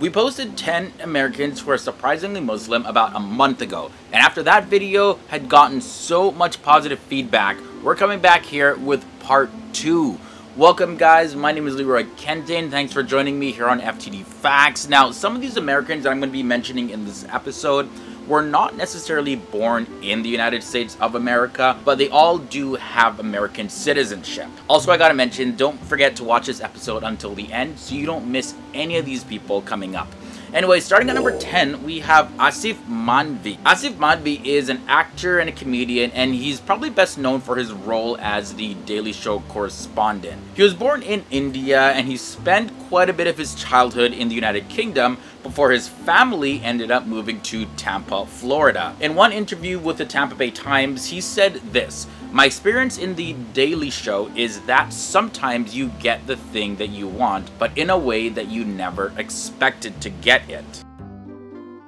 We posted 10 Americans who are surprisingly Muslim about a month ago, and after that video had gotten so much positive feedback, we're coming back here with part 2. Welcome guys, my name is Leroy Kenton. Thanks for joining me here on FTD Facts. Now, some of these Americans that I'm going to be mentioning in this episode were not necessarily born in the United States of America, but they all do have American citizenship. Also, I gotta mention, don't forget to watch this episode until the end so you don't miss any of these people coming up. Anyway, starting at number 10, we have Asif Mandvi. Asif Mandvi is an actor and a comedian, and he's probably best known for his role as the Daily Show correspondent. He was born in India, and he spent quite a bit of his childhood in the United Kingdom before his family ended up moving to Tampa, Florida. In one interview with the Tampa Bay Times, he said this: "My experience in the Daily Show is that sometimes you get the thing that you want, but in a way that you never expected to get it."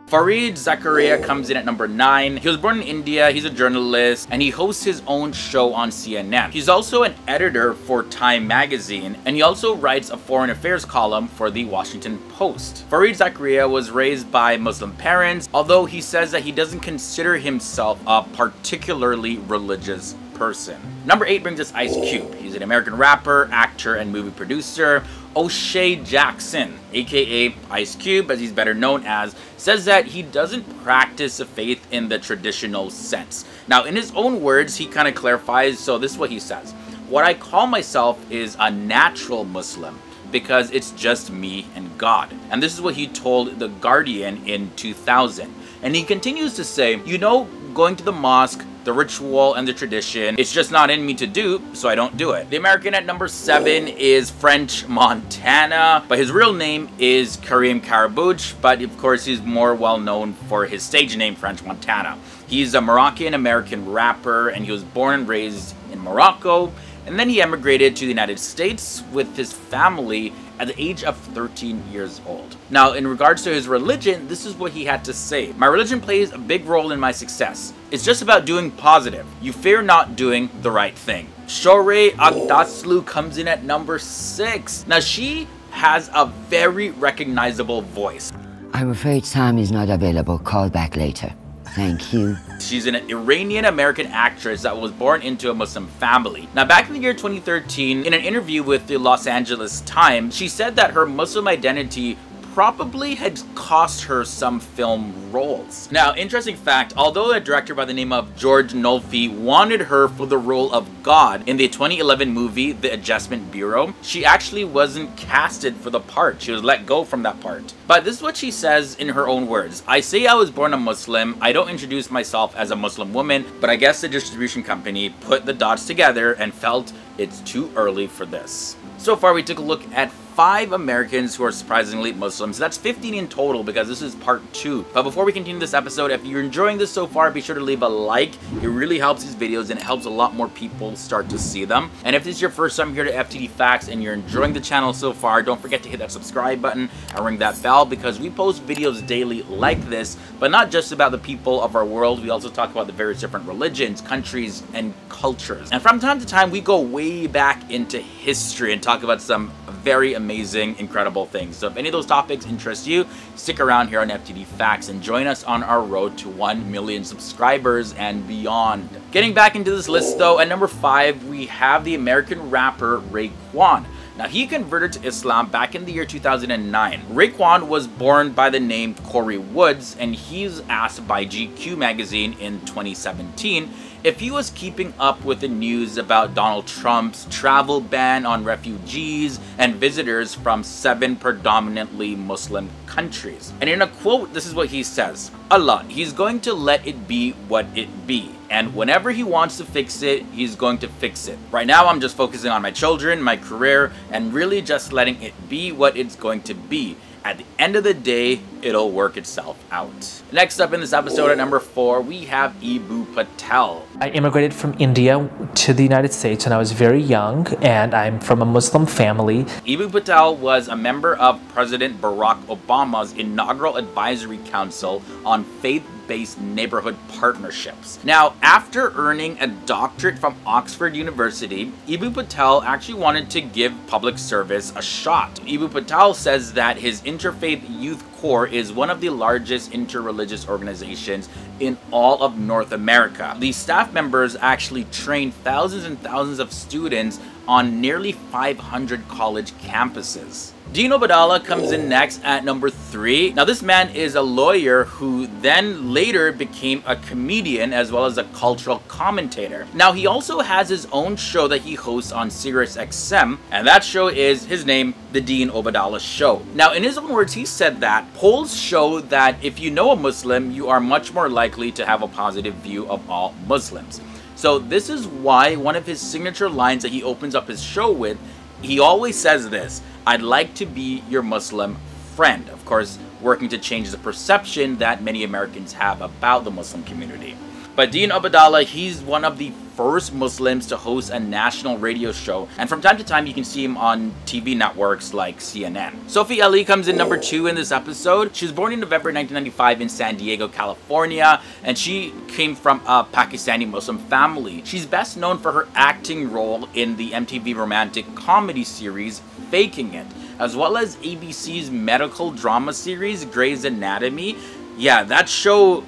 Fareed Zakaria comes in at number 9. He was born in India, he's a journalist, and he hosts his own show on CNN. He's also an editor for Time magazine, and he also writes a foreign affairs column for the Washington Post. Fareed Zakaria was raised by Muslim parents, although he says that he doesn't consider himself a particularly religious person. Number 8 brings us Ice Cube. He's an American rapper, actor, and movie producer. O'Shea Jackson, aka Ice Cube, as he's better known as, says that he doesn't practice a faith in the traditional sense. Now, in his own words, he kind of clarifies, so this is what he says: "What I call myself is a natural Muslim, because it's just me and God." And this is what he told The Guardian in 2000. And he continues to say, "You know, going to the mosque, the ritual and the tradition, it's just not in me to do, so I don't do it." The American at number 7 is French Montana, but his real name is Karim Karabouch, but of course he's more well known for his stage name French Montana. He's a Moroccan-American rapper, and he was born and raised in Morocco, and then he emigrated to the United States with his family at the age of 13 years old. Now, in regards to his religion, this is what he had to say: "My religion plays a big role in my success. It's just about doing positive. You fear not doing the right thing." Shorey Agdaslu comes in at number 6. Now, she has a very recognizable voice. "I'm afraid Sam is not available. Call back later. Thank you." She's an Iranian-American actress that was born into a Muslim family. Now, back in the year 2013, in an interview with the Los Angeles Times, she said that her Muslim identity probably had cost her some film roles. Now, interesting fact, although a director by the name of George Nolfi wanted her for the role of God in the 2011 movie The Adjustment Bureau, she actually wasn't casted for the part. She was let go from that part. But this is what she says in her own words: "I say I was born a Muslim. I don't introduce myself as a Muslim woman, but I guess the distribution company put the dots together and felt it's too early for this." So far, we took a look at 5 Americans who are surprisingly Muslims. That's 15 in total because this is part 2. But before we continue this episode, if you're enjoying this so far, be sure to leave a like. It really helps these videos and it helps a lot more people start to see them. And if this is your first time here to FTD Facts and you're enjoying the channel so far, don't forget to hit that subscribe button and ring that bell, because we post videos daily like this, but not just about the people of our world. We also talk about the various different religions, countries, and cultures. And from time to time, we go way back into history and talk about some very amazing, incredible things. So if any of those topics interest you, stick around here on FTD Facts and join us on our road to 1 million subscribers and beyond. Getting back into this list though, at number 5, we have the American rapper Raekwon. Now, he converted to Islam back in the year 2009. Raekwon was born by the name Corey Woods, and he's asked by GQ magazine in 2017 if he was keeping up with the news about Donald Trump's travel ban on refugees and visitors from 7 predominantly Muslim countries. And in a quote, this is what he says: "Allah, he's going to let it be what it be. And whenever he wants to fix it, he's going to fix it. Right now, I'm just focusing on my children, my career, and really just letting it be what it's going to be. At the end of the day, it'll work itself out." Next up in this episode at number 4, we have Eboo Patel. I immigrated from India to the United States when I was very young, and I'm from a Muslim family. Ibu Patel was a member of President Barack Obama's inaugural advisory council on faith-based neighborhood partnerships. Now, after earning a doctorate from Oxford University, Ibu Patel actually wanted to give public service a shot. Ibu Patel says that his Interfaith Youth Corps is one of the largest interreligious organizations in all of North America. These staff members actually train thousands and thousands of students on nearly 500 college campuses. Dean Obeidallah comes in next at number 3. Now, this man is a lawyer who then later became a comedian as well as a cultural commentator. Now, he also has his own show that he hosts on SiriusXM, and that show is his name, The Dean Obeidallah Show. Now, in his own words, he said that polls show that if you know a Muslim, you are much more likely to have a positive view of all Muslims. So this is why one of his signature lines that he opens up his show with, he always says this: "I'd like to be your Muslim friend." Of course, working to change the perception that many Americans have about the Muslim community. But Dean Obeidallah, he's one of the first Muslims to host a national radio show, and from time to time you can see him on TV networks like CNN. Sophie Ali comes in number 2 in this episode. She was born in November 1995 in San Diego, California, and she came from a Pakistani Muslim family. She's best known for her acting role in the MTV romantic comedy series Faking It, as well as ABC's medical drama series Grey's Anatomy. Yeah, that show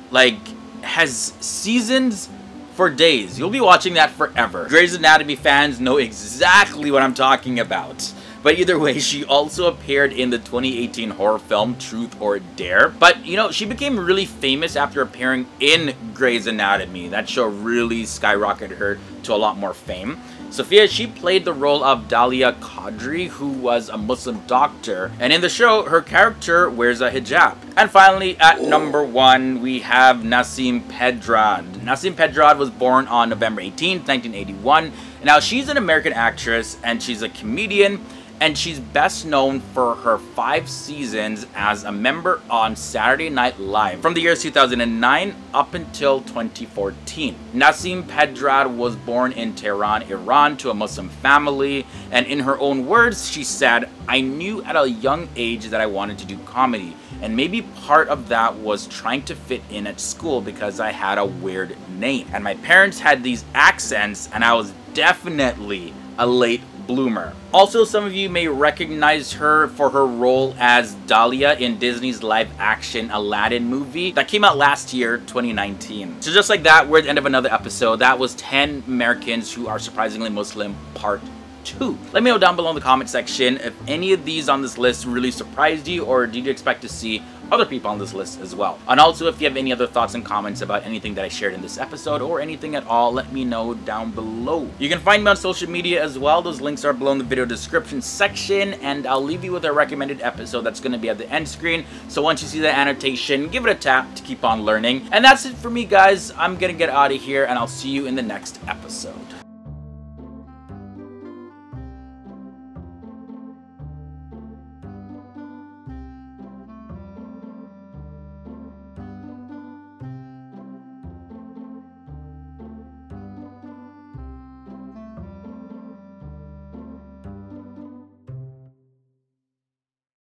has seasons for days. You'll be watching that forever. Grey's Anatomy fans know exactly what I'm talking about. But either way, she also appeared in the 2018 horror film Truth or Dare. But, you know, she became really famous after appearing in Grey's Anatomy. That show really skyrocketed her to a lot more fame. Sophia, she played the role of Dalia Qadri, who was a Muslim doctor, and in the show, her character wears a hijab. And finally, at number 1, we have Nasim Pedrad. Nasim Pedrad was born on November 18th, 1981. Now, she's an American actress, and she's a comedian, and she's best known for her 5 seasons as a member on Saturday Night Live from the years 2009 up until 2014. Nasim Pedrad was born in Tehran, Iran to a Muslim family, and in her own words, she said, "I knew at a young age that I wanted to do comedy, and maybe part of that was trying to fit in at school because I had a weird name. And my parents had these accents, and I was definitely a late bloomer." Also, some of you may recognize her for her role as Dahlia in Disney's live-action Aladdin movie that came out last year, 2019. So just like that, we're at the end of another episode. That was 10 Americans who are surprisingly Muslim, part 2. Let me know down below in the comment section if any of these on this list really surprised you, or did you expect to see other people on this list as well. And also, if you have any other thoughts and comments about anything that I shared in this episode or anything at all, let me know down below. You can find me on social media as well. Those links are below in the video description section, and I'll leave you with a recommended episode that's going to be at the end screen. So once you see that annotation, give it a tap to keep on learning. And that's it for me, guys. I'm gonna get out of here, and I'll see you in the next episode.